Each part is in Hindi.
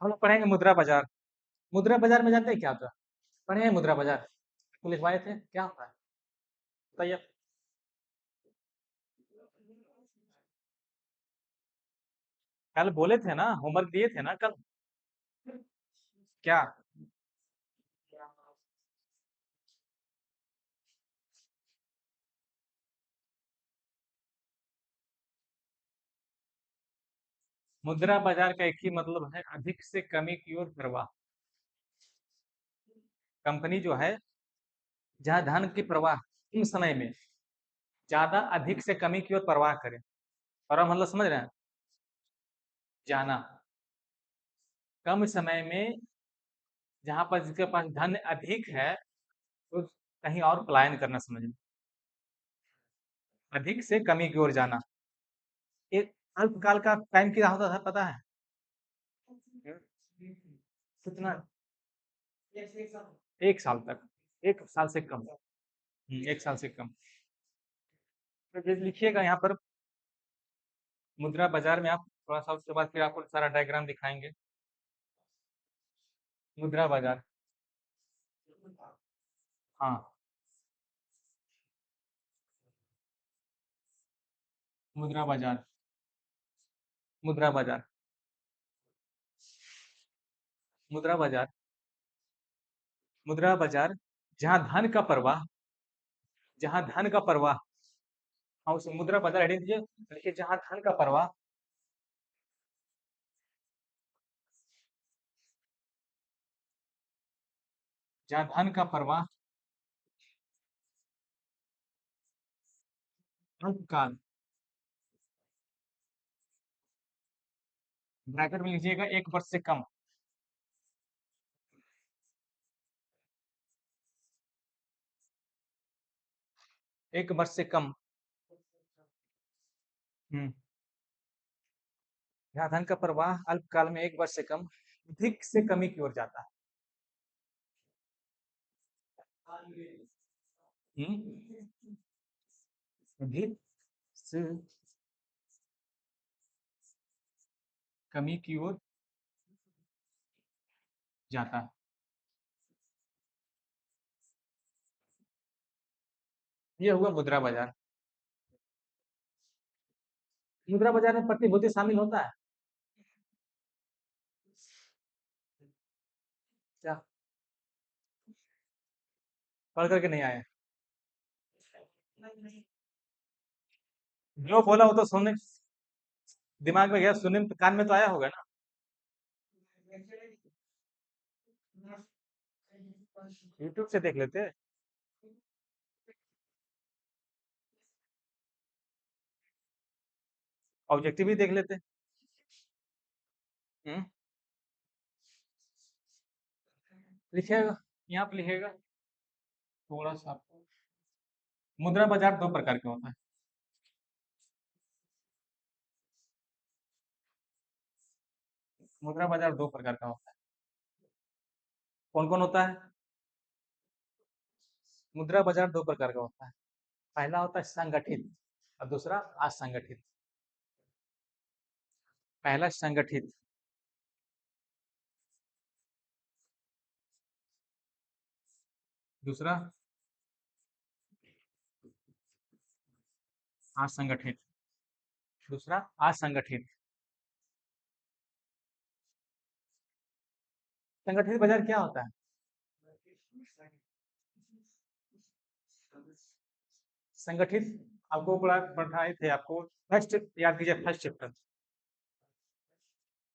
हम लोग पढ़ेंगे मुद्रा बाजार। मुद्रा बाजार में जानते हैं क्या होता है? पढ़े हैं मुद्रा बाजार? तो लिखवाए थे, क्या होता है बताइए। कल बोले थे ना, होमवर्क दिए थे ना कल। क्या? मुद्रा बाजार का एक ही मतलब है, अधिक से कमी की ओर प्रवाह। कंपनी जो है, जहां धन की प्रवाह कम समय में ज्यादा अधिक से कमी की ओर प्रवाह करे। प्रवाह मतलब समझ रहे हैं? जाना। कम समय में जहां पर जिसके पास धन अधिक है, तो कहीं और पलायन करना, समझ लो। अधिक से कमी की ओर जाना। एक अल्पकाल का टाइम क्या होता था पता है? कितना? एक साल तक। एक साल से कम। एक साल से कम। तो ये लिखिएगा यहाँ पर। मुद्रा बाजार में आप थोड़ा सा, उसके बाद फिर आपको सारा डायग्राम दिखाएंगे। मुद्रा बाजार। हाँ। मुद्रा बाजार। मुद्रा बाजार। मुद्रा बाजार। मुद्रा बाजार, जहाँ धन का प्रवाह, जहाँ धन का प्रवाह। हाँ, उस मुद्रा बाजार हेडिंग दीजिए। देखिए, जहाँ धन का प्रवाह, जहाँ धन का प्रवाह अल्पकाल, ब्रैकेट में लीजिएगा, 1 वर्ष से कम। एक वर्ष से कम। हम्म। जहाँ धन का प्रवाह अल्पकाल में 1 वर्ष से कम, अधिक से कमी की ओर जाता है। अधिक से कमी की ओर जाता है। ये हुआ मुद्रा बाजार। मुद्रा बाजार में प्रतिभूति शामिल होता है क्या? पढ़ करके नहीं आए? जो बोला वो तो सुनने, दिमाग में गया, सुनने में, कान में तो आया होगा ना। यूट्यूब से देख लेते। ऑब्जेक्टिव ही देख लेते। हम्म। लिखिएगा, यहाँ पे लिखिएगा थोड़ा सा आपको। मुद्रा बाजार दो प्रकार का होता है। मुद्रा बाजार दो प्रकार का होता है। कौन कौन होता है? मुद्रा बाजार दो प्रकार का होता है। पहला होता है संगठित, और दूसरा असंगठित। पहला संगठित। दूसरा असंगठित। दूसरा असंगठित। संगठित बाजार क्या होता है? संगठित, आपको पढ़ाए थे आपको। फर्स्ट याद कीजिए, फर्स्ट चैप्टर।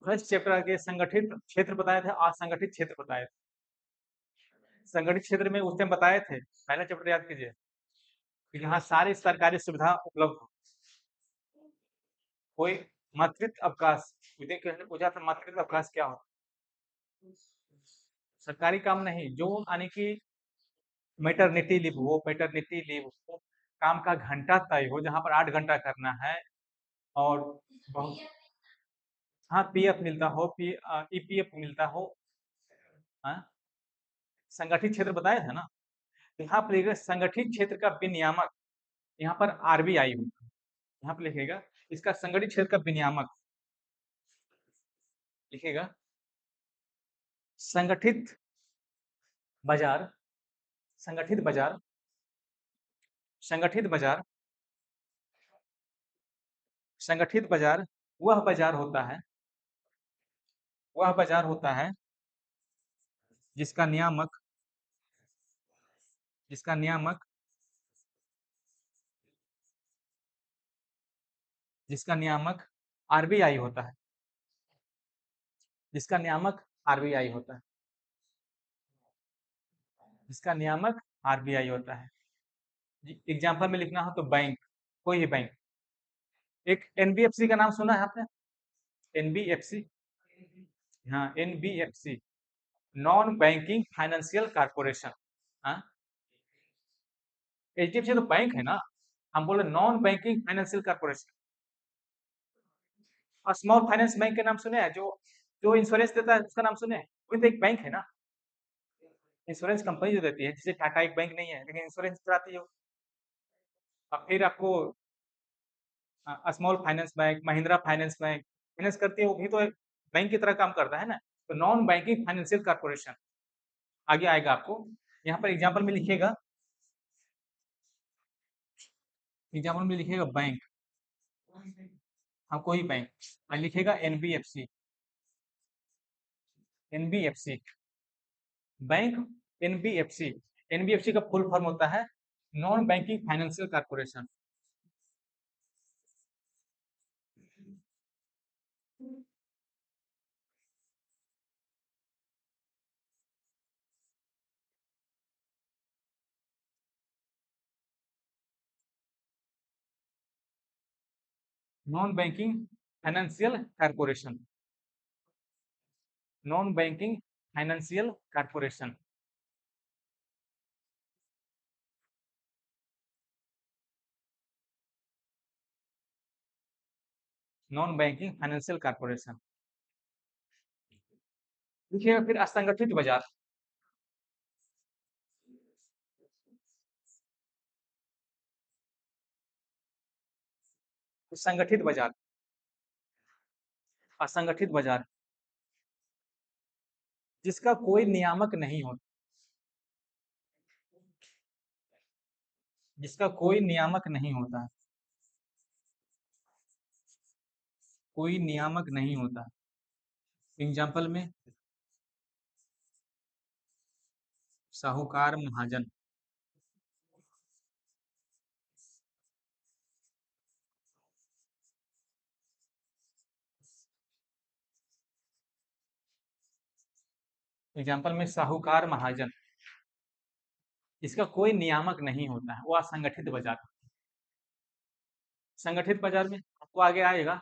फर्स्ट चैप्टर के संगठित क्षेत्र बताए थे, असंगठित क्षेत्र बताए थे। संगठित क्षेत्र में उस टाइम बताए थे, पहला चैप्टर याद कीजिए, कि जहाँ सारी सरकारी सुविधा उपलब्ध हो। कोई मातृत्व अवकाश, विदेश के ने पूछा था मातृत्व अवकाश क्या हो। सरकारी काम नहीं, जो यानी कि मेटरनिटी लीव हो, पैटर्निटी लीव हो, काम का घंटा तय हो, जहाँ पर 8 घंटा करना है। और बहुत, हाँ, पीएफ मिलता हो, ईपीएफ मिलता हो। हाँ, संगठित क्षेत्र बताया था ना। यहाँ पर लिखिएगा संगठित क्षेत्र का विनियामक, यहाँ पर आरबीआई होगा। यहाँ पर लिखिएगा इसका संगठित क्षेत्र का विनियामक, लिखिएगा संगठित बाजार, संगठित बाजार, संगठित बाजार, संगठित बाजार वह बाजार होता है जिसका नियामक, जिसका नियामक, जिसका नियामक आरबीआई होता है, जिसका नियामक आरबीआई होता है, जिसका नियामक आरबीआई होता है। एग्जाम्पल में लिखना हो तो बैंक, कोई भी बैंक। एक एनबीएफसी का नाम सुना है आपने? एनबीएफसी, हाँ NBFC, non banking financial corporation. हाँ, एचडीएफसी तो बैंक है ना, हम बोले नॉन बैंकिंग फाइनेंशियल कारपोरेशन। और स्मॉल फाइनेंस बैंक के नाम सुने हैं, जो जो इंश्योरेंस देता है उसका नाम सुने हैं? वो तो एक बैंक है ना, इंश्योरेंस कंपनी जो देती है, जैसे टाटा एक बैंक नहीं है लेकिन इंश्योरेंस कराती है वो। और फिर आपको small finance bank, Mahindra finance bank finance करती है, वो भी तो एक बैंक की तरह काम करता है ना। तो नॉन बैंकिंग फाइनेंशियल कारपोरेशन आगे आएगा आपको। यहाँ पर एग्जाम्पल में लिखिएगा, एग्जाम्पल में लिखिएगा बैंक, हाँ कोई बैंक, और लिखिएगा NBFC, NBFC bank, NBFC, NBFC का फुल फॉर्म होता है non banking financial corporation. Non banking financial corporation, non banking financial corporation. Non banking financial corporation. देखिएगा फिर असंगठित बाजार, संगठित बाजार, असंगठित बाजार, जिसका कोई नियामक नहीं होता, जिसका कोई नियामक नहीं होता, कोई नियामक नहीं होता। एग्जाम्पल में साहूकार महाजन, एग्जाम्पल में साहूकार महाजन, इसका कोई नियामक नहीं होता है, वो असंगठित बाजार। संगठित बाजार में आपको आगे आएगा,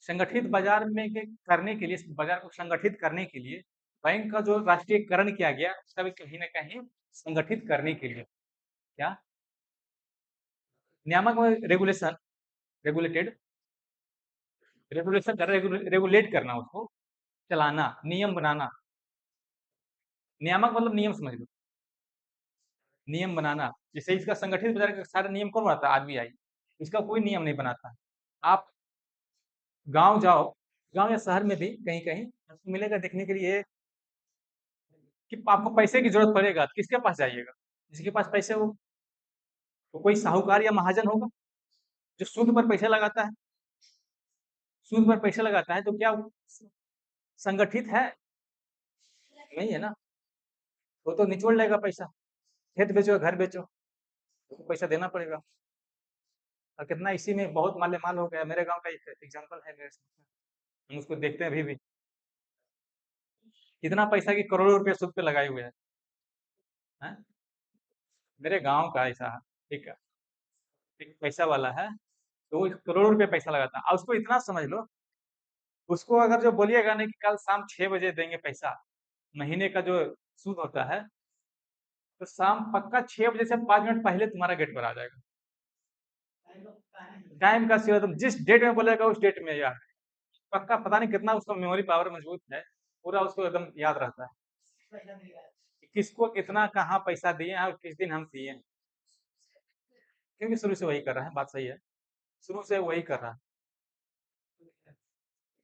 संगठित बाजार में करने के लिए, बाजार को संगठित करने के लिए बैंक का जो राष्ट्रीयकरण किया गया, उसका भी कहीं ना कहीं संगठित करने के लिए क्या नियामक में रेगुलेशन, रेगुलेटेड, रेगुलेशन कर, रेगुलेट करना, उसको चलाना, नियम बनाना। नियामक मतलब नियम समझ लो, नियम बनाना। जैसे इसका संगठित बाजार का सारे नियम कौन बनाता है? आरबीआई। इसका कोई नियम नहीं बनाता। आप गांव जाओ, गांव या शहर में भी कहीं कहीं आपको मिलेगा देखने के लिए कि आपको पैसे की जरूरत पड़ेगा तो किसके पास जाइएगा? जिसके पास पैसे हो, तो कोई साहूकार या महाजन होगा जो सूद पर पैसा लगाता है। सूद पर पैसा लगाता है तो क्या वो संगठित है? नहीं है ना, वो तो निचोड़ लेगा पैसा। खेत बेचो, घर बेचो, तो पैसा देना पड़ेगा। और कितना इसी में बहुत माले माल हो गया। मेरे गांव का एक एग्जांपल है मेरे सामने, हम उसको देखते हैं अभी भी। कितना पैसा की करोड़ों रुपए सूद पे लगाए हुए हैं। मेरे गांव का ऐसा एक एक पैसा वाला है, तो वो करोड़ों रुपए पैसा लगाता है। और उसको इतना समझ लो, उसको अगर जो बोलिएगा नहीं कि कल शाम 6 बजे देंगे पैसा, महीने का जो सूद होता है, तो शाम पक्का 6 बजे से 5 मिनट पहले तुम्हारा गेट पर आ जाएगा। टाइम का सिवा तुम जिस डेट में बोलेगा उस डेट में याद पक्का। पता नहीं कितना उसका मेमोरी पावर मजबूत है, पूरा उसको एकदम याद रहता है कि किसको कितना कहाँ पैसा दिए हैं और किस दिन हम दिए हैं, क्योंकि शुरू से वही कर रहा है। बात सही है, शुरू से वही कर रहा है,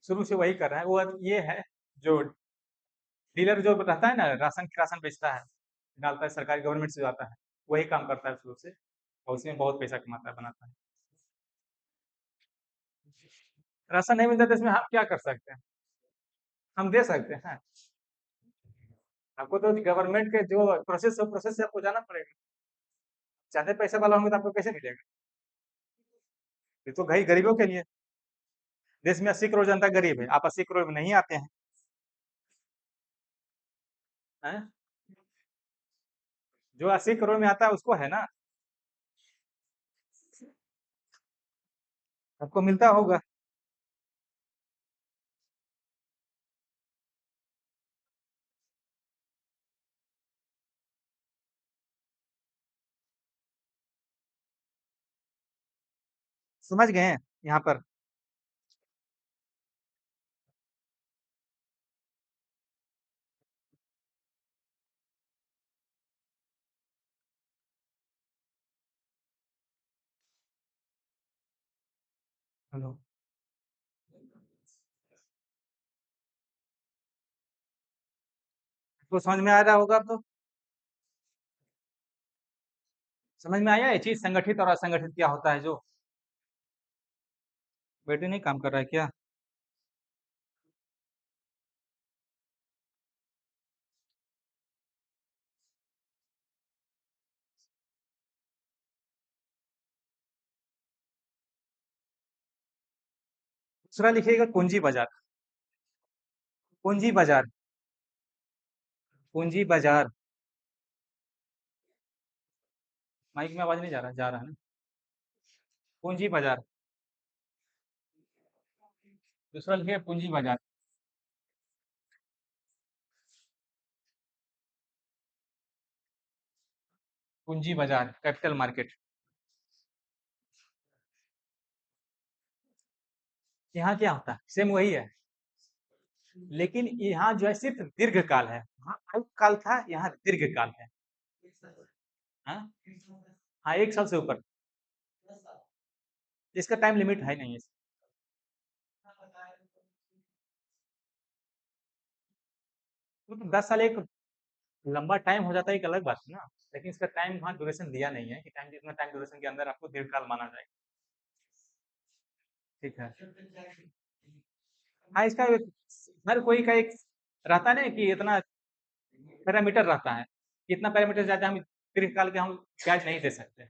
शुरू से वही कर रहा है वो। ये है जो डीलर जो रहता है ना, राशन बेचता है, डालता है, सरकारी गवर्नमेंट से आता है, वही काम करता है शुरू से, और उसमें बहुत पैसा कमाता है, बनाता है। राशन नहीं मिलता तो इसमें हम क्या कर सकते हैं? हम दे सकते हैं। आपको तो गवर्नमेंट के जो प्रोसेस से आपको जाना पड़ेगा। ज्यादा पैसे वाला होंगे तो आपको कैसे मिलेगा? ये तो भाई गरीबों के लिए। देश में 80 करोड़ जनता गरीब है, आप 80 करोड़ में नहीं आते हैं, हैं? जो 80 करोड़ में आता है उसको है ना, आपको मिलता होगा। समझ गए हैं यहाँ पर? हेलो। तो समझ में आ रहा होगा अब तो? समझ में आया ये चीज, संगठित और असंगठित क्या होता है जो? बैटरी नहीं काम कर रहा है क्या? दूसरा लिखिएगा पूंजी बाजार। पूंजी बाजार। पूंजी बाजार। माइक में आवाज नहीं जा रहा है ना? पूंजी बाजार। दूसरा लिखिए पूंजी बाजार। पूंजी बाजार, कैपिटल मार्केट। यहाँ क्या होता है? सेम वही है, लेकिन यहाँ जो है सिर्फ दीर्घकाल है, वहाँ अल्पकाल था, यहाँ दीर्घकाल है। हाँ, हाँ, 1 साल से ऊपर। इसका टाइम लिमिट है नहीं है। तो 10 साल एक लंबा टाइम हो जाता है, एक अलग बात है ना, लेकिन इसका टाइम वहाँ ड्यूरेशन दिया नहीं है कि टाइम, जितना टाइम ड्यूरेशन के अंदर आपको दीर्घकाल माना जाएगा। ठीक है। हाँ, इसका हर कोई का एक रहता है ना कि इतना पैरामीटर रहता है, इतना पैरामीटर ज्यादा हम दीर्घकाल के हम ब्याज नहीं दे सकते।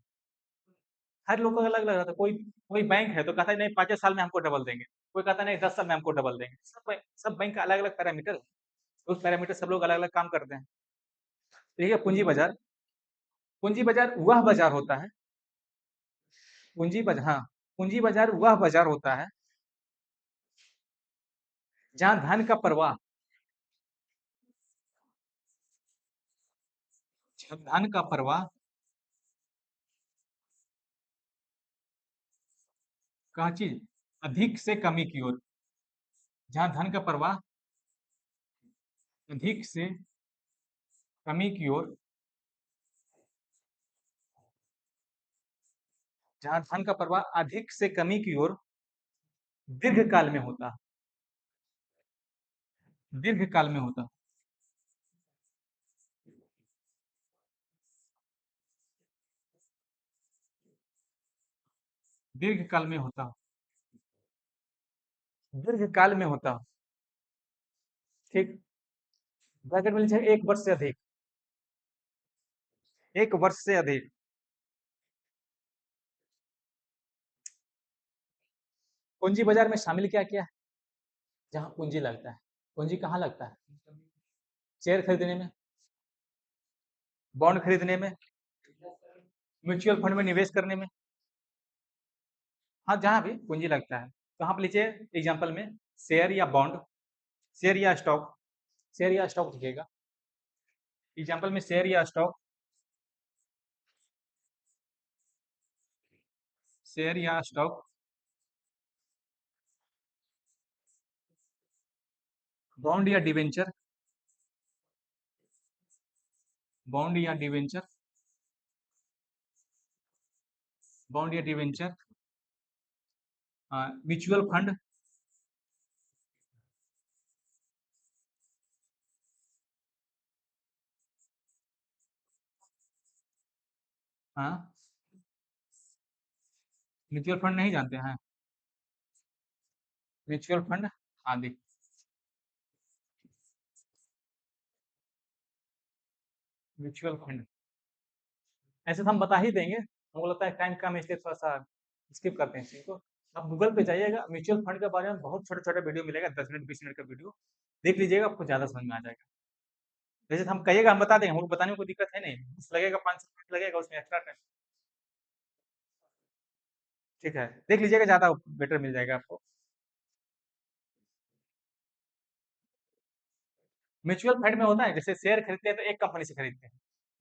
हर लोग को अलग अलग रहता है। कोई कोई बैंक है तो कहता है नहीं 5 साल में हमको डबल देंगे, कोई कहता है नहीं 10 साल में हमको डबल देंगे। सब बैंक का अलग अलग पैरामीटर है, उस पैरामीटर सब लोग अलग अलग काम करते हैं। ठीक है। पूंजी बाजार। पूंजी बाजार वह बाजार होता है, पूंजी बाजार, हाँ, पूंजी बाजार वह बाजार होता है जहां धन का प्रवाह, जब धन का प्रवाह का चीज अधिक से कमी की ओर, जहां धन का प्रवाह अधिक से कमी की ओर, जहां धन का प्रवाह अधिक से कमी की ओर दीर्घकाल में होता, दीर्घकाल में होता, दीर्घकाल में होता, दीर्घकाल में होता। ठीक। ब्रैकेट में लिखिए 1 वर्ष से अधिक, 1 वर्ष से अधिक। पूंजी बाजार में शामिल क्या क्या है? जहां पूंजी लगता है। पूंजी कहाँ लगता है? शेयर खरीदने में, बॉन्ड खरीदने में, म्यूचुअल फंड में निवेश करने में। हाँ, जहां भी पूंजी लगता है। तो आप लीजिए एग्जाम्पल में शेयर या बॉन्ड, शेयर या स्टॉक, शेयर या स्टॉक लिखिएगा एग्जाम्पल में, शेयर या स्टॉक, शेयर या स्टॉक, बॉन्ड या डिवेंचर, बॉन्ड या डिवेंचर, बॉन्ड या डिवेंचर, म्यूचुअल फंड, हाँ, म्यूचुअल फंड नहीं जानते हैं? म्यूचुअल फंड, हाँ, देखिए, म्यूचुअल फंड ऐसे तो हम बता ही देंगे, हमको लगता है टाइम कम है इसलिए थोड़ा-सा स्किप करते हैं इस चीज़ को। आप गूगल पे जाइएगा, म्यूचुअल फंड के बारे में बहुत छोटा-छोटा वीडियो मिलेगा, 10 मिनट, 20 मिनट का वीडियो, देख लीजिएगा, आपको ज़्यादा समझ में आ जाएगा। जैसे हम कहिएगा, हम बता देंगे, हमको बताने में कोई दिक्कत है नहीं, बस लगेगा 5-7 मिनट लगेगा उसमें एक्स्ट्रा टाइम। ठीक है, देख लीजिएगा, ज़्यादा बेटर मिल जाएगा आपको। म्यूचुअल फंड में होता है, जैसे शेयर खरीदते हैं तो एक कंपनी से खरीदते हैं।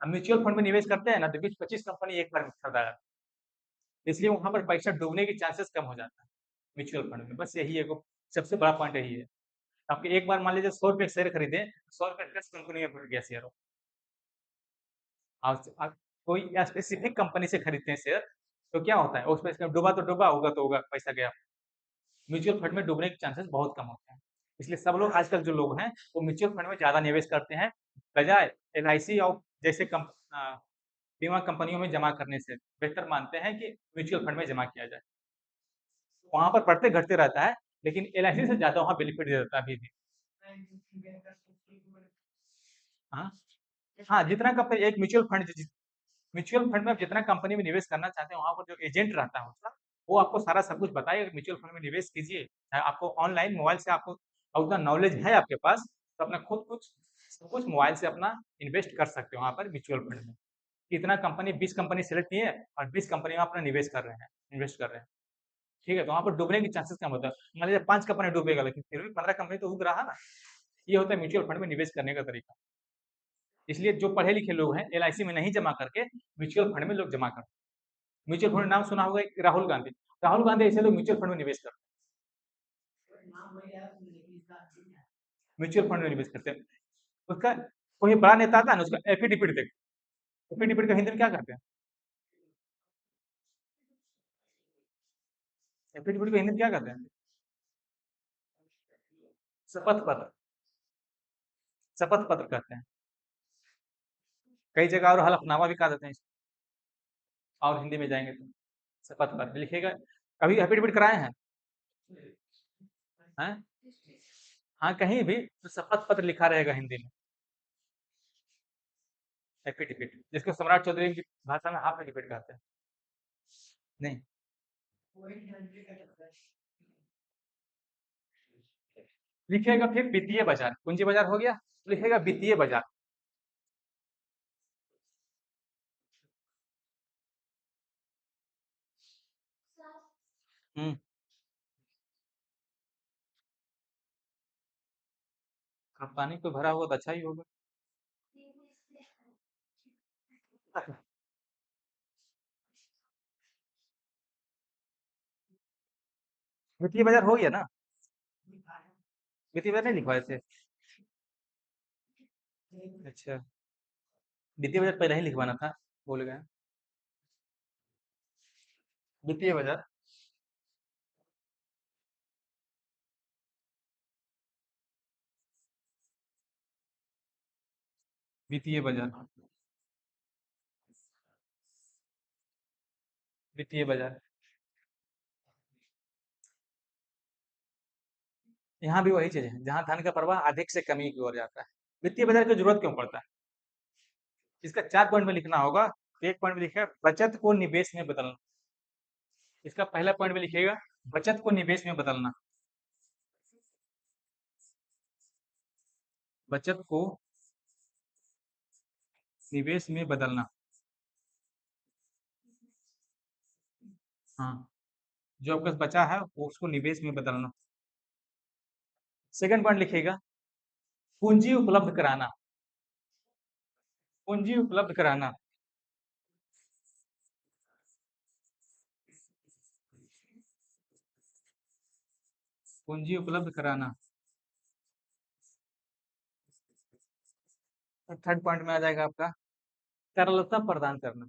अब म्यूचुअल फंड में निवेश करते हैं ना, तो 20-25 कंपनी एक बार में खरीदा जाता है। इसलिए वहाँ पर पैसा डूबने के चांसेस कम हो जाता है, म्यूचुअल फंड में। बस यही एगो सबसे बड़ा पॉइंट यही है। आपके एक बार मान लीजिए ₹100 शेयर खरीदे, ₹100 10 कंपनी में बढ़ गया शेयर हो। आप कोई स्पेसिफिक कंपनी से खरीदते हैं शेयर, तो क्या होता है, उसमें डूबा तो डूबा, होगा, पैसा गया। म्यूचुअल फंड में डूबने के चांसेस बहुत कम होते हैं। इसलिए सब लोग, आजकल जो लोग हैं, वो म्यूचुअल फंड में ज़्यादा निवेश करते हैं, बजाय एलआईसी और जैसे बीमा कंपनियों में जमा करने से बेहतर मानते हैं कि म्यूचुअल फंड में जमा किया जाए। वहाँ पर बढ़ते घटते रहता है, लेकिन एलआईसी से ज़्यादा वहाँ बेनिफिट दे देता है अभी भी। हाँ, हाँ, जितना कंपनी एक म्यूचुअल फंड में आप जितना कंपनी में निवेश करना चाहते हैं, वहाँ पर जो एजेंट रहता है उसका, वो आपको सारा सब कुछ बताएगा कि म्यूचुअल फंड में निवेश कीजिए। आपको ऑनलाइन मोबाइल से आपको उतना नॉलेज है आपके पास, तो अपना खुद कुछ सब कुछ मोबाइल से अपना इन्वेस्ट कर सकते हो वहाँ पर म्यूचुअल फंड में। इतना कंपनी 20 कंपनी सेलेक्ट किए और 20 कंपनी में अपना निवेश कर रहे हैं, इन्वेस्ट कर रहे हैं। ठीक है? तो वहाँ पर डूबने के चांसेस कम होता है। मान लीजिए 5 कंपनी डूबेगा, लेकिन फिर भी 15 कंपनी तो उग रहा है ना। ये होता है म्यूचुअल फंड में निवेश करने का तरीका। इसलिए जो पढ़े-लिखे लोग हैं, एलआईसी में नहीं जमा करके म्यूचुअल फंड में लोग जमा करते हैं। म्यूचुअल फंड नाम सुना होगा, एक राहुल गांधी। राहुल गांधी ऐसे लोग म्यूचुअल फंड में निवेश करते हैं। म्यूचुअल फंड में निवेश करते हैं। उसका कोई बड़ा नेता आता है ना, उसका एफिडेविट देखो। एफिडेविट का हिंदी में क्या कहते हैं? एफिडेविट को हिंदी में क्या कहते हैं? शपथ पत्र। शपथ पत्र कहते हैं। कई जगह और हलफनामा भी कहा देते हैं इसको, और हिंदी में जाएँगे तो। शपथ पत्र लिखिएगा। कभी एफिडेविट कराए हैं? हैं? हाँ, कहीं भी तो शपथ पत्र लिखा रहेगा हिंदी में, एफिडेविट, जिसको सम्राट चौधरी की भाषा में एफिडेविट कहते हैं। नहीं, लिखिएगा फिर वित्तीय बाजार, पूंजी बाजार हो गया, लिखिएगा वित्तीय बाजार। हुँ, अब पानी तो भरा होगा तो अच्छा ही होगा। वित्तीय बाजार हो गया ना? वित्तीय बाजार नहीं लिखवाए थे? अच्छा, वित्तीय बाजार पहले ही लिखवाना था, भूल गए। वित्तीय बाजार, वित्तीय बाजार, वित्तीय बाजार। यहाँ भी वही चीज़ है, जहाँ धन का प्रवाह अधिक से कमी की ओर जाता है। वित्तीय बाजार की ज़रूरत क्यों पड़ता है? इसका 4 पॉइंट में लिखना होगा। तो एक पॉइंट में लिखिएगा बचत को निवेश में बदलना। इसका पहला पॉइंट में लिखिएगा बचत को निवेश में बदलना। बचत को निवेश में बदलना। हाँ, जो आपके पास बचा है वो उसको निवेश में बदलना। सेकंड पॉइंट लिखिएगा पूंजी उपलब्ध कराना। पूंजी उपलब्ध कराना। पूंजी उपलब्ध कराना। थर्ड पॉइंट में आ जाएगा आपका तरलता प्रदान करना।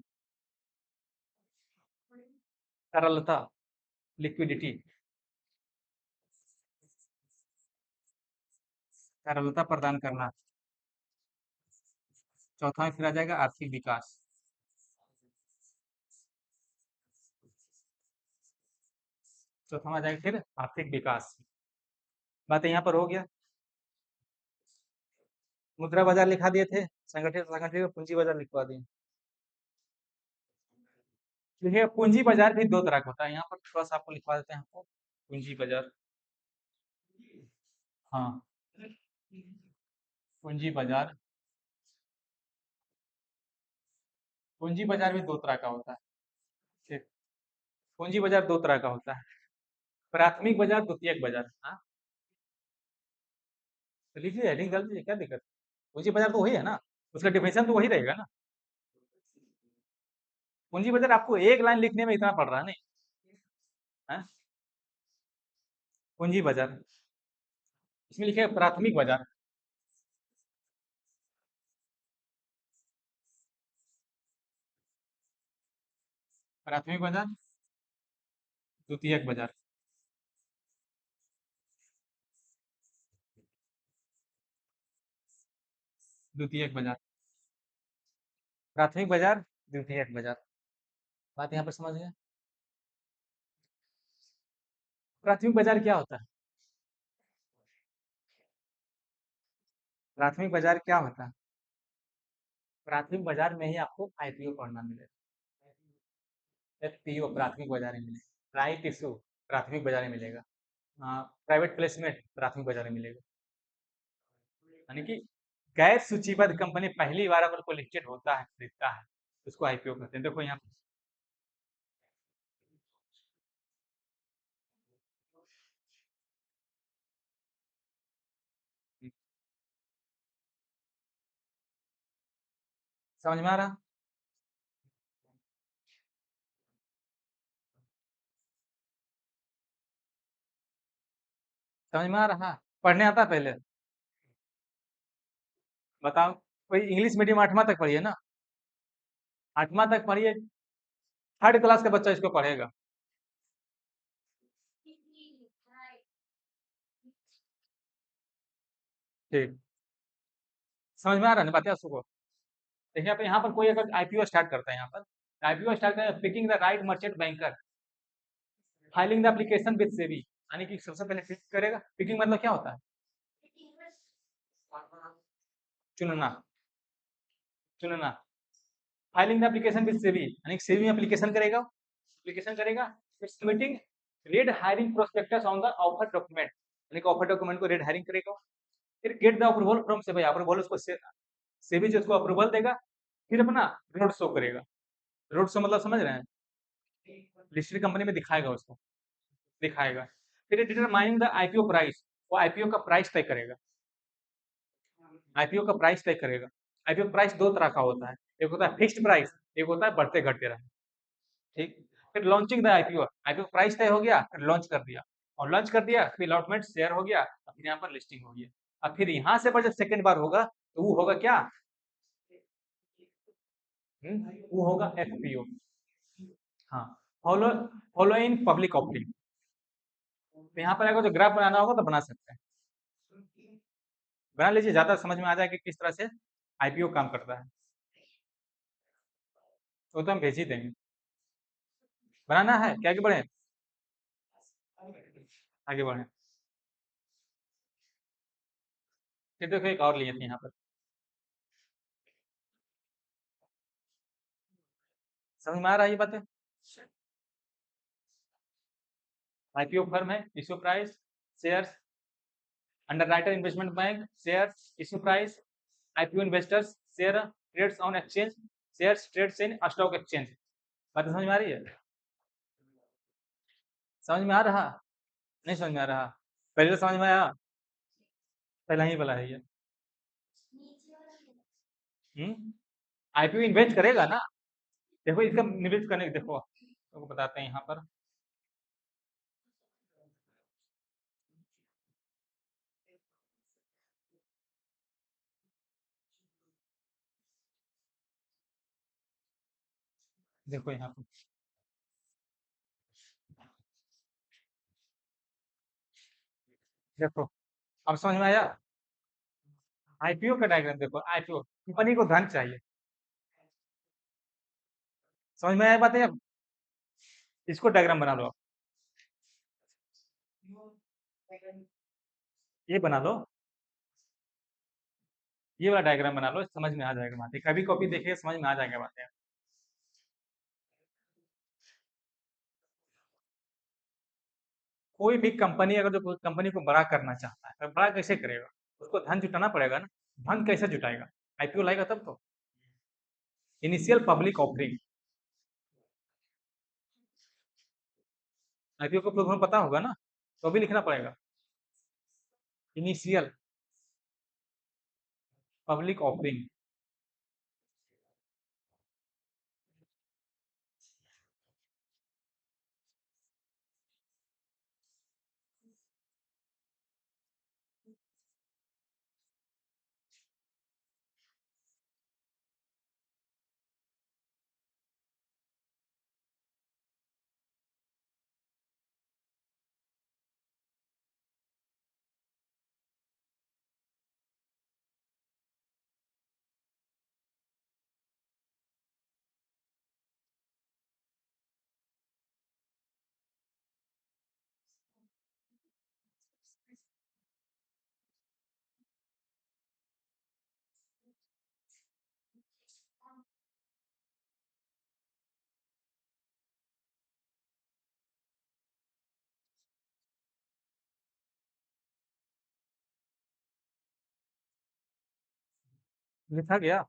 तरलता, लिक्विडिटी, तरलता प्रदान करना। चौथा में फिर आ जाएगा आर्थिक विकास। चौथा में आ जाएगा फिर आर्थिक विकास। बात यहाँ पर हो गया। मुद्रा बाजार लिखा दिए थे, संगठित संगठित पूंजी बाजार लिखवा दिए। देखिए पूंजी बाजार भी दो तरह का होता है, यहाँ पर थोड़ा सा आपको लिखवा देते हैं आपको पूंजी बाजार। हाँ, पूंजी बाजार, पूंजी बाजार भी दो तरह का होता है। ठीक, पूंजी बाजार दो तरह का होता है, प्राथमिक बाजार, द्वितीयक बाजार। हाँ, तो लिखिए, हेडिंग डाल दीजिए, क्या दिक्कत। पूंजी बाजार तो वही है ना, उसका डिफिनेशन तो वही रहेगा ना। पूंजी बाजार आपको एक लाइन लिखने में इतना पड़ रहा है नहीं है। पूंजी बाजार, इसमें लिखे प्राथमिक बाजार। प्राथमिक बाजार, द्वितीयक बाजार। द्वितीयक बाजार, प्राथमिक बाजार, द्वितीयक बाजार। बात यहाँ पर समझ गए। प्राथमिक बाजार क्या होता है? प्राथमिक बाजार क्या होता है? प्राथमिक बाजार में ही आपको आईपीओ पढ़ना मिलेगा। एफपीओ प्राथमिक बाजार में मिलेगा, राइट इशू प्राथमिक बाजार में मिलेगा, प्राइवेट प्लेसमेंट प्राथमिक बाजार में मिलेगा। यानी कि गैर सूचीबद्ध कंपनी पहली बार अगर कोई लिस्टेड होता है, खरीदता है, उसको आईपीओ कहते हैं। देखो यहाँ पे समझ में आ रहा? समझ में आ रहा? पढ़ने आता है पहले? बताओ, कोई इंग्लिश मीडियम 8वां तक पढ़िए ना, 8वां तक पढ़िए, थर्ड क्लास का बच्चा इसको पढ़ेगा। ठीक, समझ में आ रहा है ना बातें आपको? देखिए आप यहाँ पर कोई अगर आईपीओ स्टार्ट करता है, यहाँ पर आईपीओ स्टार्ट करें, picking the right merchant banker, filing the application with SEBI. यानी कि सबसे पहले पिक करेगा, पिकिंग मतलब क्या होता है? चुनना, चुनना। Filing the application with SEBI, यानी सेबी में एप्लीकेशन करेगा, एप्लीकेशन करेगा, फिर submitting red hiring prospectus on the offer document, यानी कि ऑफर डॉक्यूमेंट को रेड हायरिंग करेगा, फिर get the approval from SEBI, approval उसको सेबी जो उसको अप्रूवल देगा, फिर अपना रोड शो करेगा। रोड शो मतलब समझ रहे हैं, लिस्टेड कंपनी में दिखाएगा, उसको दिखाएगा। फिर डिटरमाइनिंग द आईपीओ प्राइस, वो आईपीओ का प्राइस तय करेगा, आईपीओ का प्राइस तय करेगा। आईपीओ प्राइस दो तरह का होता है, एक होता है फिक्स्ड प्राइस, एक होता है बढ़ते घटते रहे। ठीक, फिर launching the IPO, IPO price तय हो गया, फिर लॉन्च कर दिया, और लॉन्च कर दिया फिर अलॉटमेंट शेयर हो गया, फिर यहाँ पर लिस्टिंग हो गया। अब फिर यहाँ से पर जब सेकंड बार होगा तो वो होगा क्या? वो होगा एफपीओ। हाँ, follow follow in public offering. तो यहाँ पर अगर जो ग्राफ बनाना होगा तो बना सकते हैं, बना लीजिए, ज्यादा समझ में आ जाए कि किस तरह से आईपीओ काम करता है। वो तो हम भेज ही देंगे। बनाना है क्या, आगे बढ़े? आगे बढ़े, फिर देखो एक और लिए थे यहाँ पर, समझ में आ रहा है ये बातें? आईपीओ फर्म है, issue price, shares, underwriter investment bank, shares, issue price, IPO investors, share trades on exchange, shares trades in stock exchange. बात समझ में आ रही है? समझ में आ रहा? नहीं समझ में आ रहा? पहले तो समझ में आया, पहला ही वाला है ये। आईपीओ इन्वेस्ट करेगा ना, देखो इसका निवेश करने देखो आपको बताते हैं यहाँ पर। देखो यहाँ पर, देखो अब समझ में आया? आईपीओ का डायग्राम देखो, आईपीओ कंपनी को धन चाहिए, समझ में आया बात है? अब इसको डायग्राम बना लो आप। ये बना लो, ये वाला डायग्राम बना लो, समझ में आ जाएगा बातें, कभी कॉपी देखिए समझ में आ जाएगा बातें। कोई भी कंपनी अगर जो कंपनी को बड़ा करना चाहता है तो बड़ा कैसे करेगा? उसको धन जुटाना पड़ेगा ना। धन कैसे जुटाएगा? आईपीओ लाएगा तब तो। Initial public offering. आईपीओ को तुम्हें पता होगा ना, तो भी लिखना पड़ेगा। Initial public offering. लिखा गया।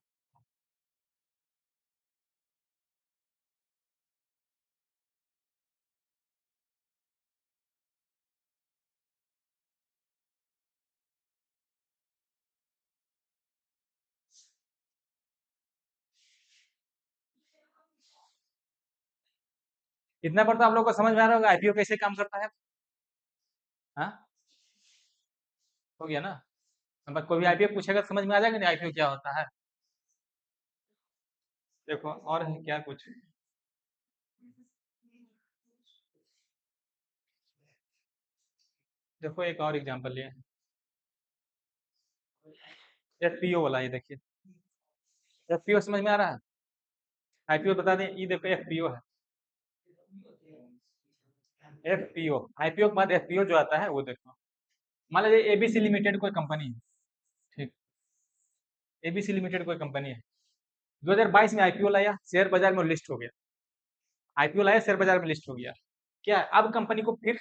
इतना पर तो आप लोग को समझ में आ रहा होगा आईपीओ कैसे काम करता है। हाँ, हो गया ना। अब कोई भी आईपीओ पूछेगा तो समझ में आ जाएगा नहीं आईपीओ क्या होता है। देखो और है क्या कुछ। देखो एक और एग्जांपल लिए, एफपीओ वाला, ये देखिए। एफपीओ समझ में आ रहा है? आईपीओ बता दें, ये देखो एफपीओ है। एफपीओ, आईपीओ के बाद एफपीओ जो आता है वो देखो। मान लीजिए एबीसी लिमिटेड कोई कंपनी है। ठीक, एबीसी लिमिटेड कोई कंपनी है। 2022 में आईपीओ लाया, शेयर बाजार में लिस्ट हो गया। आईपीओ लाया, शेयर बाजार में लिस्ट हो गया। क्या अब कंपनी को फिर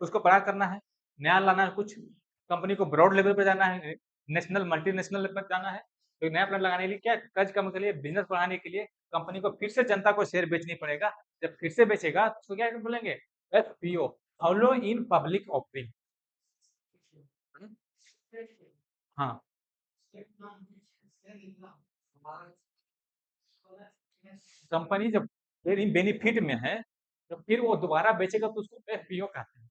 उसको बड़ा करना है, नया लाना है कुछ, कंपनी को ब्रॉड लेवल पे जाना है, नेशनल मल्टीनेशनल लेवल पर जाना है, तो नया प्लान लगाने के लिए क्या कर्ज कम के लिए, बिजनेस बढ़ाने के लिए कंपनी को फिर से जनता को शेयर बेचनी पड़ेगा। जब फिर से बेचेगा तो उसको क्या बोलेंगे? FPO, follow in public offering. हाँ, कंपनी जब फिर बेनिफिट में है तो फिर वो दोबारा बेचेगा तो उसको एफपीओ कहते हैं।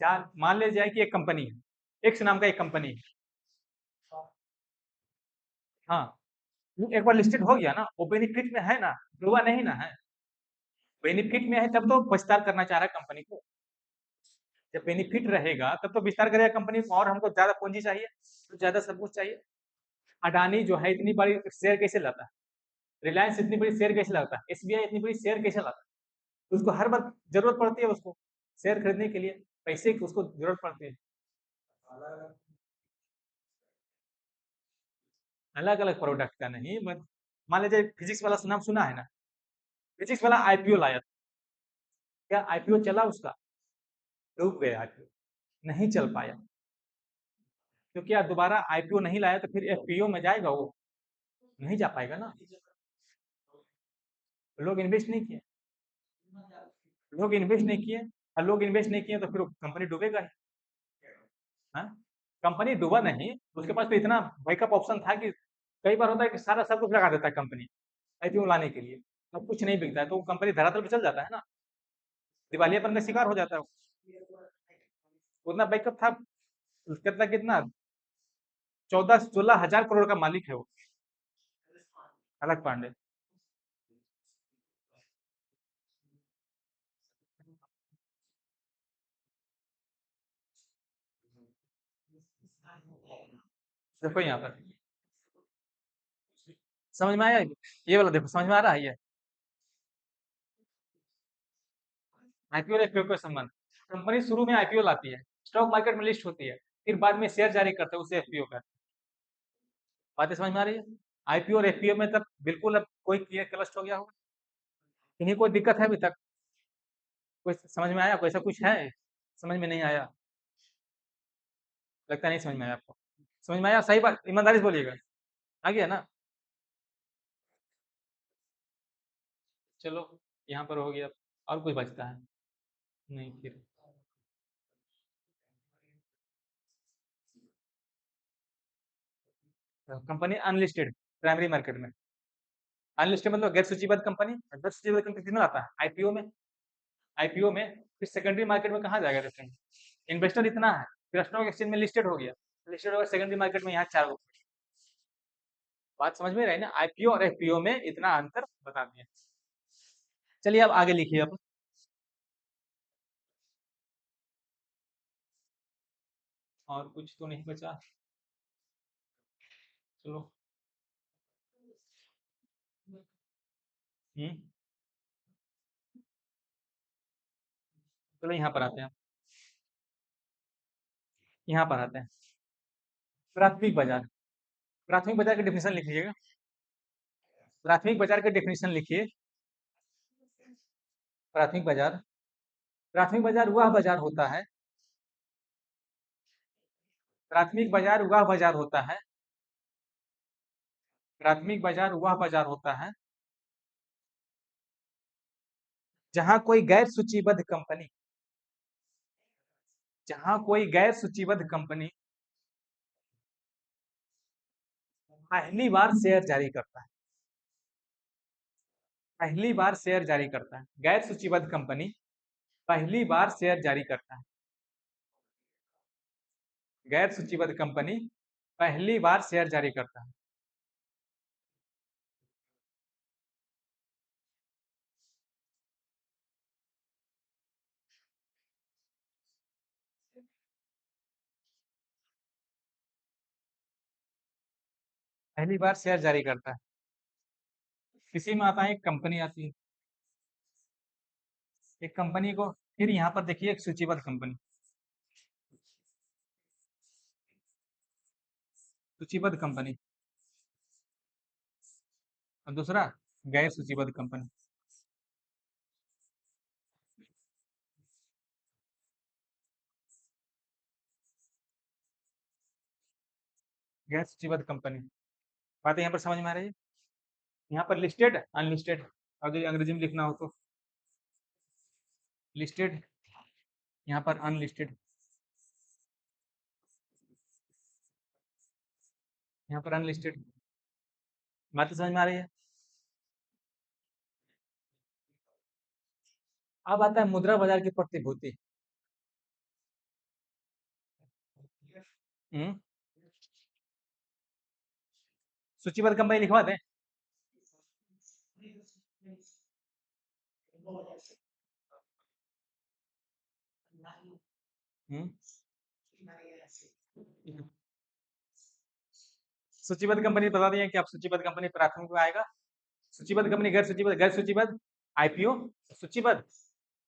चार मान ले जाए कि एक कंपनी है, एक्स नाम का एक कंपनी है। हाँ, वो एक बार लिस्टेड हो गया ना, वो बेनिफिट में है ना, डूबा नहीं ना है। बेनिफिट में है तब तो विस्तार करना चाह रहा है कंपनी को। जब बेनिफिट रहेगा तब तो विस्तार करेगा कंपनी को, और हमको ज्यादा पूंजी चाहिए तो ज्यादा सब कुछ चाहिए। अडानी जो है इतनी बड़ी शेयर कैसे लाता है? रिलायंस इतनी बड़ी शेयर कैसे लाता है? एसबीआई इतनी बड़ी शेयर कैसे लाता है? उसको हर बार जरूरत पड़ती है, उसको शेयर खरीदने के लिए पैसे की उसको जरूरत पड़ती है। अलग अलग प्रोडक्ट का नहीं, मान लीजिए फिजिक्स वाला नाम सुना है ना, फिजिक्स वाला आईपीओ लाया था। क्या आईपीओ चला उसका? डूब गया आईपीओ, नहीं चल पाया। तो क्या दोबारा आईपीओ नहीं लाया तो फिर एफपीओ में जाएगा वो? नहीं जा पाएगा ना। लोग इन्वेस्ट नहीं किए, लोग इन्वेस्ट नहीं किए, और लोग इन्वेस्ट नहीं किए तो फिर कंपनी डूबेगा ही। हाँ, कंपनी डूबा नहीं, उसके पास तो इतना बैकअप ऑप्शन था कि कई बार होता है कि सारा सब कुछ लगा देता है कंपनी आईपीओ लाने के लिए, अब कुछ नहीं बिकता है तो कंपनी धरातल पे चल जाता है ना, दिवालियापन का शिकार हो जाता है। उतना बैकअप था, कितना कितना 14-16 हजार करोड़ का मालिक है वो, अलग पांडे। देखो यहाँ पर समझ में आया, ये वाला देखो समझ में आ रहा है ये। आईपीओ और एफपीओ का संबंध। कंपनी शुरू में आईपीओ लाती है, स्टॉक मार्केट में लिस्ट होती है, फिर बाद में शेयर जारी करते हैं, उसे एफपीओ कहते हैं। बातें समझ में आ रही है? आईपीओ और एफपीओ में तब बिल्कुल अब कोई क्लियर क्लस्ट हो गया होगा। कहीं कोई दिक्कत है अभी तक? कोई समझ में आया? कोई ऐसा कुछ है समझ में नहीं आया? लगता नहीं समझ में आया आपको। समझ में आया? सही बात, ईमानदारी से बोलिएगा। आ गया ना? चलो, यहाँ पर हो गया। और कुछ बचता है? नहीं फिर कंपनी अनलिस्टेड प्राइमरी मार्केट में। अनलिस्टेड मतलब गैर सूचीबद्ध कंपनी। गैर सूचीबद्ध कंपनी किसमें आता है? आईपीओ में। आईपीओ में फिर सेकेंडरी मार्केट में कहाँ जाएगा लिस्टिंग? इन्वेस्टर इतना है, फिर स्टॉक एक्सचेंज में लिस्टेड हो गया, लिस्टेड हो गया सेकेंडरी मार्केट में, यहाँ 4 गो। बात समझ में रही ना? आईपीओ और एफपीओ में इतना अंतर बता दिया। चलिए अब आगे लिखिए अब। और कुछ तो नहीं बचा। चलो। हम्म। चलो यहाँ पर आते हैं। यहाँ पर आते हैं। प्राथमिक बाजार। प्राथमिक बाजार की डेफिनेशन लिखिएगा। प्राथमिक बाजार की डेफिनेशन लिखिए। प्राथमिक बाजार। प्राथमिक बाजार वह बाजार होता है। प्राथमिक बाजार वह बाजार होता है। प्राथमिक बाजार वह बाजार होता है जहां कोई गैर सूचीबद्ध कंपनी, जहां कोई गैर सूचीबद्ध कंपनी पहली बार शेयर जारी करता है। पहली बार शेयर जारी करता है। गैर सूचीबद्ध कंपनी पहली बार शेयर जारी करता है। गैर सूचीबद्ध कंपनी पहली बार शेयर जारी करता है। पहली बार शेयर जारी करता है। किसी में आता है, एक कंपनी आती है। एक कंपनी को, फिर यहाँ पर देखिए एक सूचीबद्ध कंपनी। सूचीबद्ध कंपनी। और दूसरा गैर सूचीबद्ध कंपनी। गैर सूचीबद्ध कंपनी। बात यहाँ पर समझ में आ रही है? यहाँ पर लिस्टेड अनलिस्टेड, और जो अंग्रेजी में लिखना हो तो लिस्टेड, यहाँ पर अनलिस्टेड, यहाँ पर अनलिस्टेड। बात तो समझ में आ रही है? अब आता है मुद्रा बाजार की प्रतिभूति। हम्म। सूचीबद्ध कंपनी लिखवा दें? हम्म। सूचीबद्ध कंपनी बता दिए कि आप सूचीबद्ध कंपनी प्राथमिक में आएगा। सूचीबद्ध कंपनी गैर सूचीबद्ध, गैर सूचीबद्ध आईपीओ, सूचीबद्ध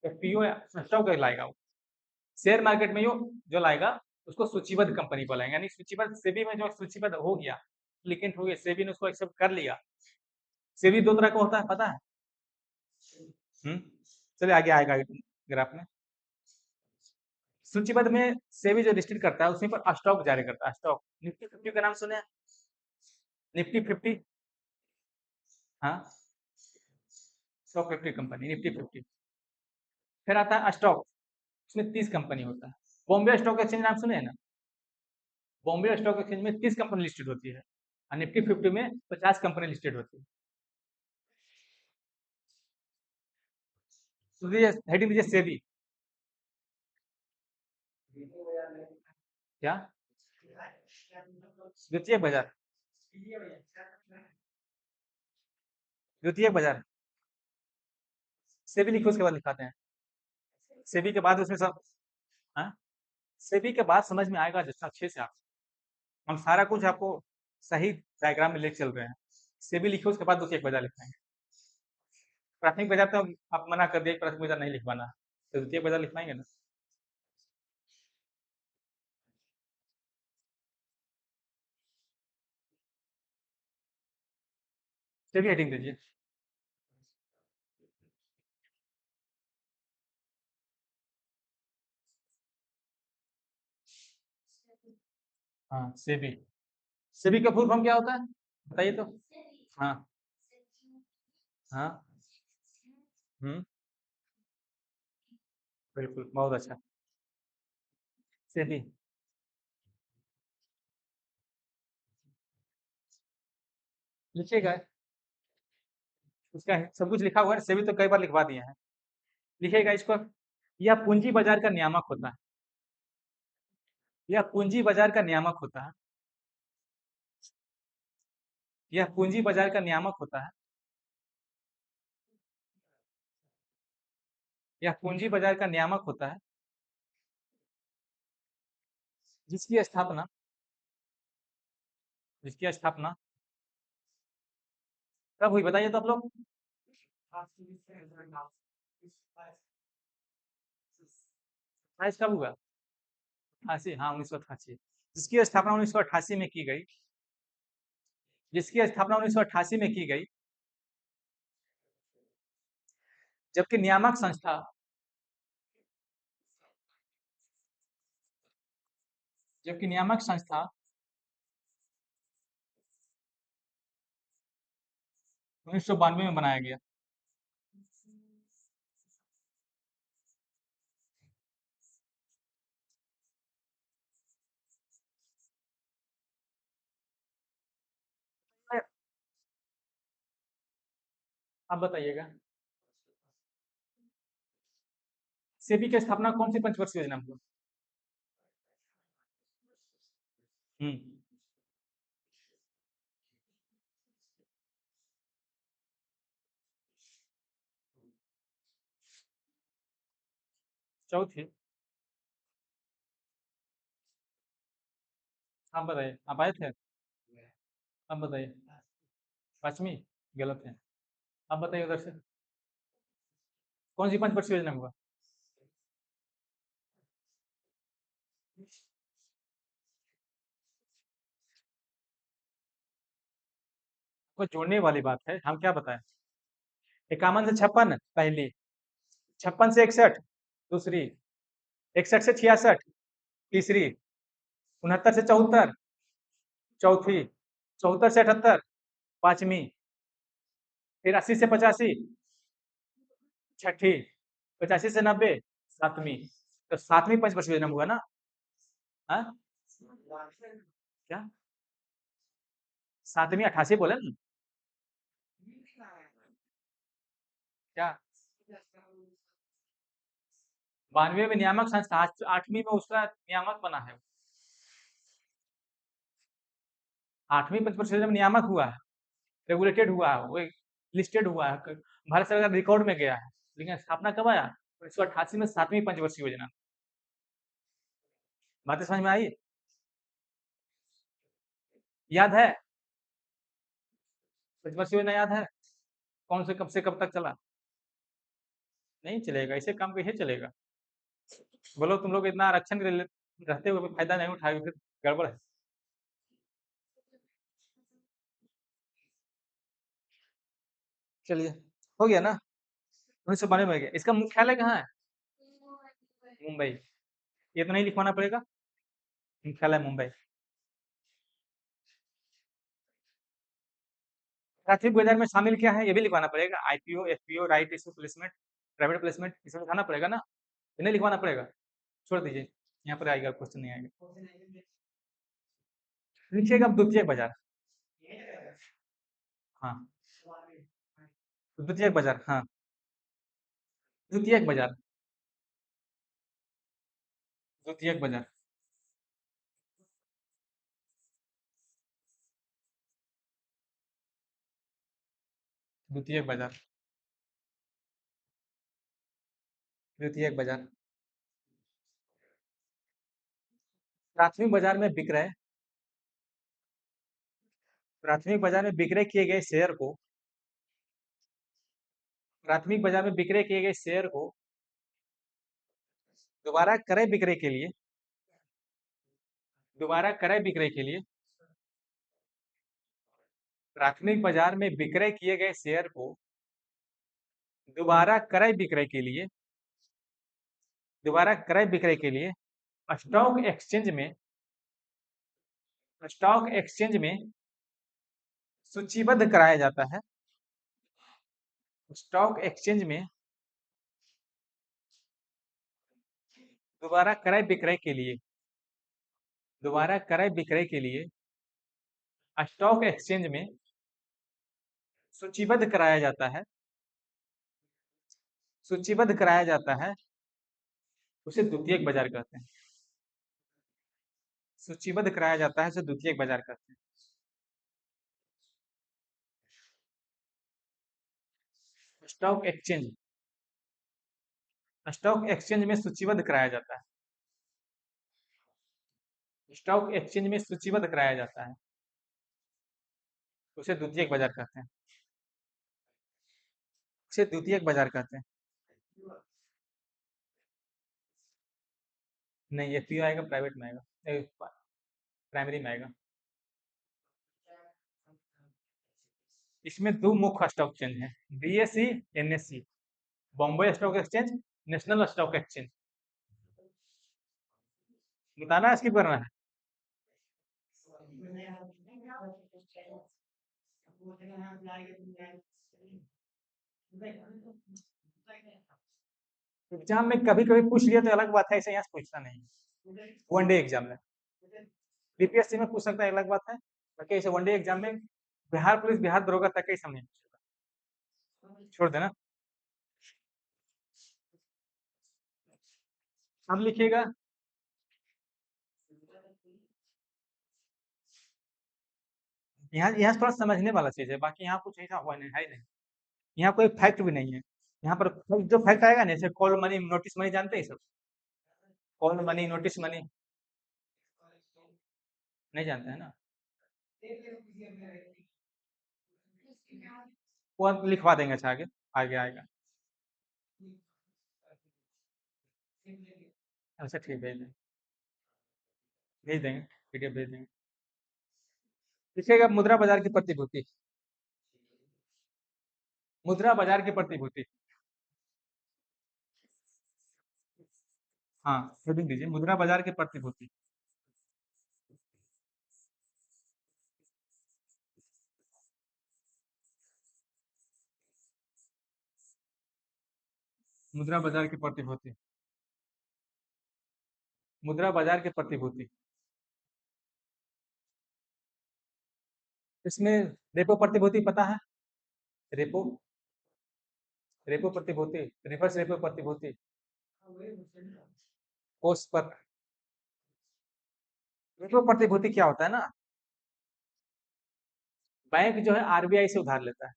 एफपीओ या स्टॉक लाएगा वो। शेयर मार्केट में जो लाएगा उसको सूचीबद्ध कंपनी बोलेंगे। यानी सूचीबद्ध सेबी में जो सूचीबद्ध हो गया, एप्लीकेंट हो गया, सेबी ने उसको एक्सेप्ट कर लिया। सेबी 2 तरह का होता है, पता है? हम्म। चलिए आगे आएगा ग्राफ में। सूचीबद्ध में सेबी जो लिस्टेड करता है उसी पर स्टॉक जारी करता है। स्टॉक निफ्टी 50 का नाम सुने हैं? निफ्टी 50। हाँ, स्टॉक 50 कंपनी निफ्टी 50। फिर आता है स्टॉक, उसमें 30 कंपनी होता है। बॉम्बे स्टॉक एक्सचेंज नाम सुने हैं ना? बॉम्बे स्टॉक एक्सचेंज में 30 कंपनी लिस्टेड होती है और निफ्टी 50 में 50 कंपनी लिस्टेड होती है। तो ये हेडिंग दीजिए सेबी। क्या? द्वितीयक बाजार। द्वितीयक बाजार सेबी लिखो, उसके बाद लिखाते हैं। सेबी के बाद उसमें सब, हाँ, सेबी के बाद समझ में आएगा जितना अच्छे से। आप, हम सारा कुछ आपको सही डायग्राम में लेके चल रहे हैं। सेबी लिखो, उसके बाद द्वितीयक बाजार लिखाएंगे। प्राथमिक बाजार तो आप मना कर दिए, प्राथमिक बाजार नहीं लिखवाना। तो द्वितीयक बाजार लिख पाएंगे ना? चलिए हेडिंग दीजिए। हाँ, सेबी। सेबी का फुल फॉर्म क्या होता है, बताइए तो। हाँ। हाँ। हम्म। बिल्कुल, बहुत अच्छा। सेबी। लिखिएगा, उसका सब कुछ लिखा हुआ है, सेबी तो कई बार लिखवा दिए हैं। लिखिएगा इसको। यह पूंजी बाजार का नियामक होता है। यह पूंजी बाजार का नियामक होता है। यह पूंजी बाजार का नियामक होता है। यह पूंजी बाजार का नियामक होता है, जिसकी स्थापना जिसकी स्थापना कब हुई, बताइए तो आप लोग। साइज कब हुआ? 88, हाँ 1988। जिसकी स्थापना 1988 में की गई। जिसकी स्थापना 1988 में की गई। जबकि नियामक संस्था जबकि नियामक संस्था 1992 में बनाया गया। आप बताइएगा, सेबी की स्थापना कौन सी पंचवर्षीय योजना में हुई? हम्म। चौथी। आप बताइए, आप आए थे? आप बताइए। पांचवी। गलत है। आप बताइए उधर से, कौन सी पंचवर्षीय योजना में हुआ? कोई जोड़ने वाली बात है, हम क्या बताएं। 51 से 56 पहली। 56 से 61 दूसरी। 61 से 66 तीसरी। 69 से 74 चौथी। 74 से 78 पांचवी। फिर 80 से 85 छठी। 85 से 90 सातवीं। तो सातवीं पंचवर्षीय योजना में हुआ ना? हाँ? क्या? सातवीं 88 बोले ना? क्या? 92 में नियामक संस्था, आठवीं में उसका नियामक बना है। आठवीं पंचवर्षीय योजना में नियामक हुआ है, रेगुलेटेड हुआ है, वो लिस्टेड हुआ है, भारत सरकार रिकॉर्ड में गया है। लेकिन स्थापना कब आया? 1988 में सातवीं पंचवर्षीय योजना। बातें समझ में आई? याद है? पंचवर्षीय योजना याद है? कौन से कब तक चला? नहीं चलेगा, ऐसे काम कैसे चलेगा? बोलो, तुम लोग इतना आरक्षण रहते हुए भी फायदा नहीं उठाए, फिर गड़बड़ है। चलिए, हो गया ना? 1992 में हो गया। इसका मुख्यालय कहाँ है? मुंबई। ये तो नहीं लिखवाना पड़ेगा, मुख्यालय मुंबई। प्राथमिक बाजार में शामिल क्या है, ये भी लिखवाना पड़ेगा। IPO, FPO, right issue placement, private placement, इसे लिखाना पड़ेगा ना? ये नहीं लिखवाना पड़ेगा, छोड़ दीजिए। यहाँ पर आएगा, क्वेश्चन नहीं आएगा। लिखिएगा द्वितीयक बाजार। हाँ, द्वितीयक बाजार, हाँ। द्वितीयक बाजार। द्वितीयक बाजार। द्वितीयक बाजार। द्वितीयक बाजार। प्राथमिक बाजार में विक्रय प्राथमिक बाजार में विक्रय किए गए शेयर को प्राथमिक बाजार में विक्रय किए गए शेयर को दोबारा क्रय विक्रय के लिए, दोबारा क्रय विक्रय के लिए प्राथमिक बाजार में विक्रय किए गए शेयर को दोबारा क्रय विक्रय के लिए, दोबारा क्रय विक्रय के लिए स्टॉक एक्सचेंज में, स्टॉक एक्सचेंज में सूचीबद्ध कराया जाता है। स्टॉक एक्सचेंज में दोबारा क्रय विक्रय के लिए, दोबारा क्रय विक्रय के लिए स्टॉक एक्सचेंज में सूचीबद्ध कराया जाता है, सूचीबद्ध कराया जाता है, उसे द्वितीयक बाजार कहते हैं। सूचीबद्ध कराया जाता है उसे द्वितीयक बाजार कहते हैं। स्टॉक एक्सचेंज, स्टॉक एक्सचेंज में सूचीबद्ध कराया जाता है, स्टॉक एक्सचेंज में सूचीबद्ध कराया जाता है, उसे द्वितीयक बाजार कहते हैं, उसे द्वितीयक बाजार कहते हैं। नहीं, एफपीओ आएगा प्राइवेट में आएगा, प्राइमरी में आएगा। इसमें दो मुख्य स्टॉक एक्सचेंज हैं, BSE, NSE, Bombay stock exchange, national stock exchange. बताना है, स्किप करना है? एग्जाम में कभी कभी पूछ लिया तो अलग बात है, ऐसे यहाँ से पूछता नहीं। वनडे एग्जाम में बीपीएससी में पूछ सकता है, अलग बात है, बाकी ऐसे वनडे एग्जाम में बिहार पुलिस, बिहार दरोगा तक ही समझ छोड़ देना। अब लिखिएगा, यहाँ यहाँ थोड़ा समझने वाला चीज है, बाकी यहाँ कुछ ऐसा हुआ नहीं है नहीं, यहाँ कोई फैक्ट भी नहीं है। यहाँ पर जो फैक्ट आएगा ना, जैसे कॉल मनी, नोटिस मनी, जानते हैं सब? कॉल मनी, नोटिस मनी नहीं जानते हैं ना? वो हम लिखवा देंगे, अच्छा आगे आगे आएगा। अच्छा ठीक, भेज देंगे, पीडीएफ भेज देंगे। लिखिएगा मुद्रा बाजार की प्रतिभूति, मुद्रा बाजार की प्रतिभूति। हाँ, हेडिंग दीजिए, मुद्रा बाजार की प्रतिभूति। मुद्रा बाजार की प्रतिभूति, मुद्रा बाजार की प्रतिभूति। इसमें रेपो प्रतिभूति पता है? रेपो, रेपो प्रतिभूति, रिवर्स रेपो प्रतिभूति, कोष पर। रेपो प्रतिभूति क्या होता है ना, बैंक जो है आरबीआई से उधार लेता है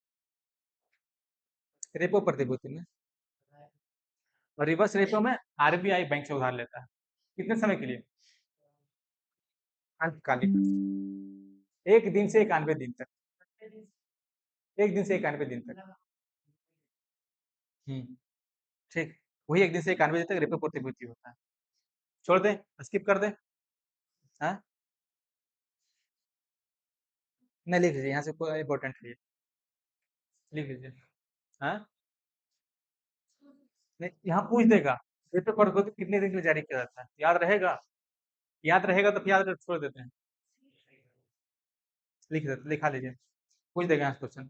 रेपो प्रतिभूति में, और रिवर्स रेपो में आरबीआई बैंक से उधार लेता है। कितने समय के लिए? अल्पकालिक, एक दिन से 91 दिन तक, एक दिन से 91 दिन तक। ठीक, वही एक दिन से 91 दिन तक रेपो प्रतिभूति होता है। छोड़ दें, स्किप कर दें? हाँ, नहीं लिख लीजिए, यहाँ से कोई इंपॉर्टेंट है, लिख लीजिए। हाँ, नहीं यहाँ पूछ देगा रेपो प्रतिभूति कितने दिन के लिए जारी किया जाता है, याद रहेगा? याद रहेगा तो फिर याद छोड़ देते हैं, लिख देते, लिखा लीजिए, पूछ देगा यहाँ क्वेश्चन।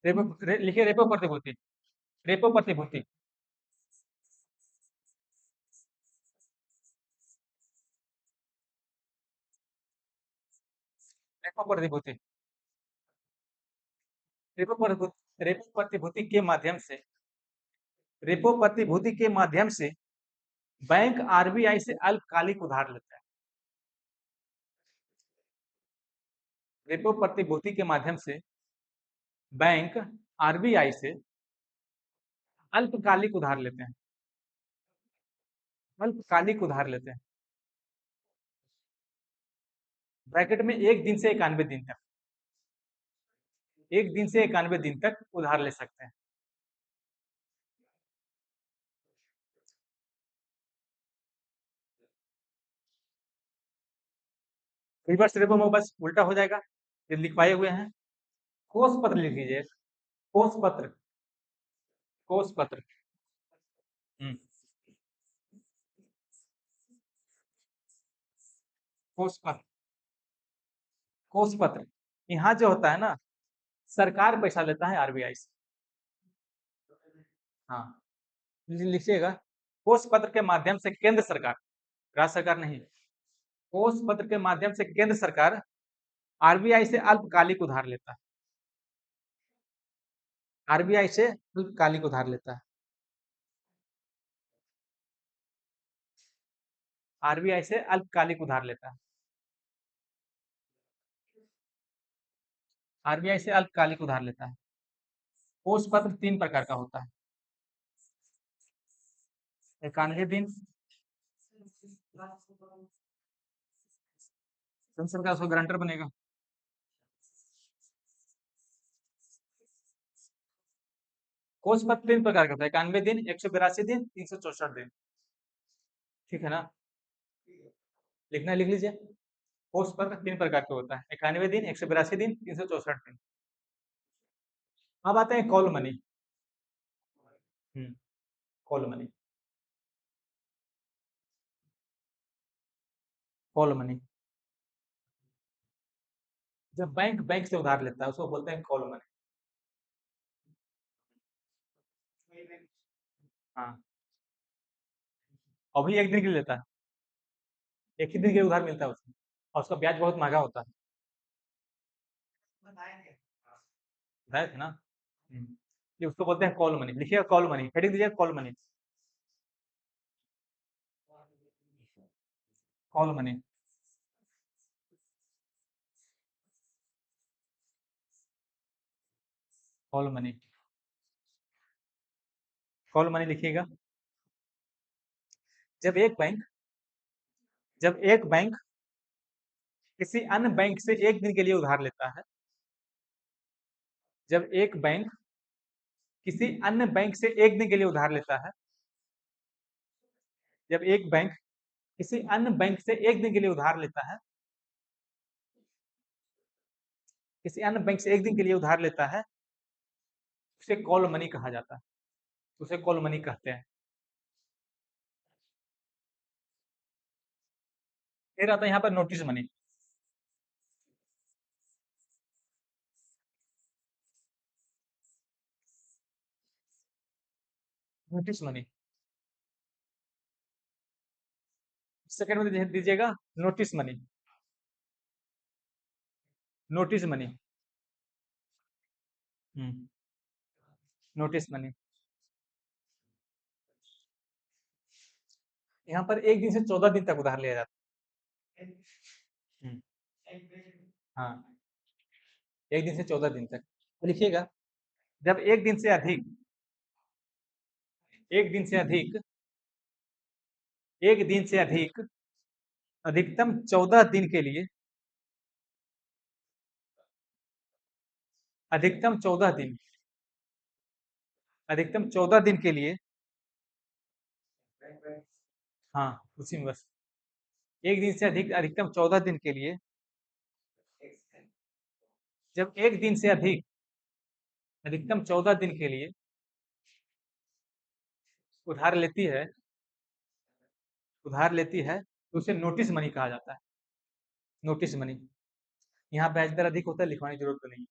रेपो लिखिए, रेपो प्रतिभूति, रेपो प्रतिभूति। रेपो प्रतिभूति, रेपो प्रतिभूति, रेपो प्रतिभूति के माध्यम से, रेपो प्रतिभूति के माध्यम से बैंक आरबीआई से अल्पकालिक उधार लेता है। रेपो प्रतिभूति के माध्यम से बैंक आरबीआई से अल्पकालिक उधार लेते हैं, अल्पकालिक उधार लेते हैं, ब्रैकेट में एक दिन से 91 दिन तक, एक दिन से 91 दिन तक उधार ले सकते हैं। रिवर्स रेपो में बस उल्टा हो जाएगा, ये लिखवाए हुए हैं। कोष पत्र लिख लीजिए, कोष पत्र, कोष पत्र। हम्म, कोष पत्र, कोष पत्र। यहाँ जो होता है ना, सरकार पैसा लेता है आरबीआई से। हाँ, लिखिएगा, कोष पत्र के माध्यम से केंद्र सरकार, राज्य सरकार नहीं, कोष पत्र के माध्यम से केंद्र सरकार आरबीआई से अल्पकालिक उधार लेता है, आरबीआई से अल्पकालिक उधार लेता है, आरबीआई से अल्पकालिक उधार लेता है, आरबीआई से अल्पकालिक उधार लेता है। कोष पत्र 3 प्रकार का होता है, 91 दिन, संसद का उसका गारंटर बनेगा। कोष पत्र 3 प्रकार का होता है, 91 दिन, 182 दिन, 364 दिन। ठीक है ना? लिखना लिख लीजिए। कोष पत्र 3 प्रकार के होता है, 91 दिन, 182 दिन, 364 दिन। अब आते हैं call money. Call money, call money. जब बैंक बैंक से उधार लेता है उसको बोलते हैं कॉल मनी। हाँ, अभी एक दिन के लिए लेता है, एक ही दिन के लिए उधार मिलता है उसको, और उसका ब्याज बहुत महंगा होता है। बताया था ना? ये उसको बोलते हैं कॉल मनी। लिखिएगा कॉल मनी, हेडिंग दीजिएगा call money, call money, call money, call money लिखिएगा। जब एक बैंक, जब एक बैंक किसी अन्य बैंक से एक दिन के लिए उधार लेता है, जब एक बैंक किसी अन्य बैंक से एक दिन के लिए उधार लेता है, जब एक बैंक किसी अन्य बैंक से एक दिन के लिए उधार लेता है, किसी अन्य बैंक से एक दिन के लिए उधार लेता है, उसे कॉल मनी कहा जाता है, उसे कॉल मनी कहते हैं। फिर आता है यहाँ पर notice money. Notice money second में दीजिएगा, notice money, notice money, notice money. यहाँ पर एक दिन से 14 दिन तक उधार लिया जाता है। हाँ, एक दिन से 14 दिन तक। तो लिखिएगा, जब एक दिन से अधिक, एक दिन से अधिक, एक दिन से अधिक, अधिकतम 14 दिन के लिए, अधिकतम 14 दिन, अधिकतम 14 दिन के लिए, हाँ उसी में बस, एक दिन से अधिक, अधिकतम 14 दिन के लिए, जब एक दिन से अधिक, अधिकतम 14 दिन के लिए उधार लेती है, उधार लेती है, तो उसे नोटिस मनी कहा जाता है, नोटिस मनी। यहाँ ब्याज दर अधिक होता है, लिखवाने की जरूरत तो नहीं।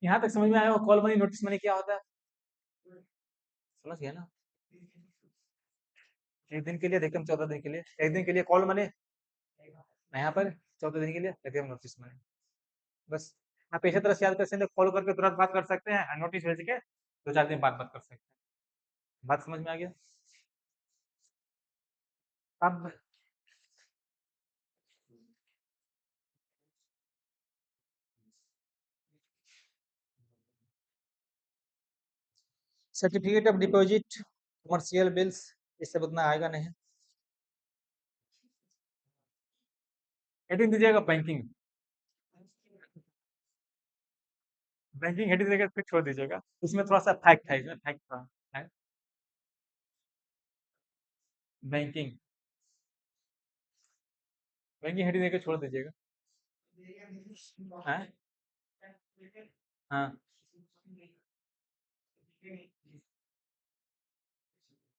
यहाँ तक समझ में आया हो कॉल मनी नोटिस मनी क्या होता है? समझ गया ना? एक दिन के लिए, अधिकतम 14 दिन के लिए, एक दिन के लिए कॉल मनी, यहाँ पर 14 दिन के लिए अधिकतम नोटिस मनी। बस आप इसी तरह से याद कर सकते हैं, फॉलो करके तुरंत बात कर सकते हैं, नोटिस भेज के 2-4 दिन बाद बात कर सकते हैं। बात समझ में आ गया? अब certificate of deposit, commercial bills, ये सब उतना आएगा नहीं। हेडिंग दीजिएगा बैंकिंग, बैंकिंग हेडिंग देकर फिर छोड़ दीजिएगा, इसमें थोड़ा सा फैक्ट है, इसमें फैक्ट थोड़ा है। बैंकिंग। बैंकिंग हटी देके छोड़ दीजिएगा। हैं? हाँ।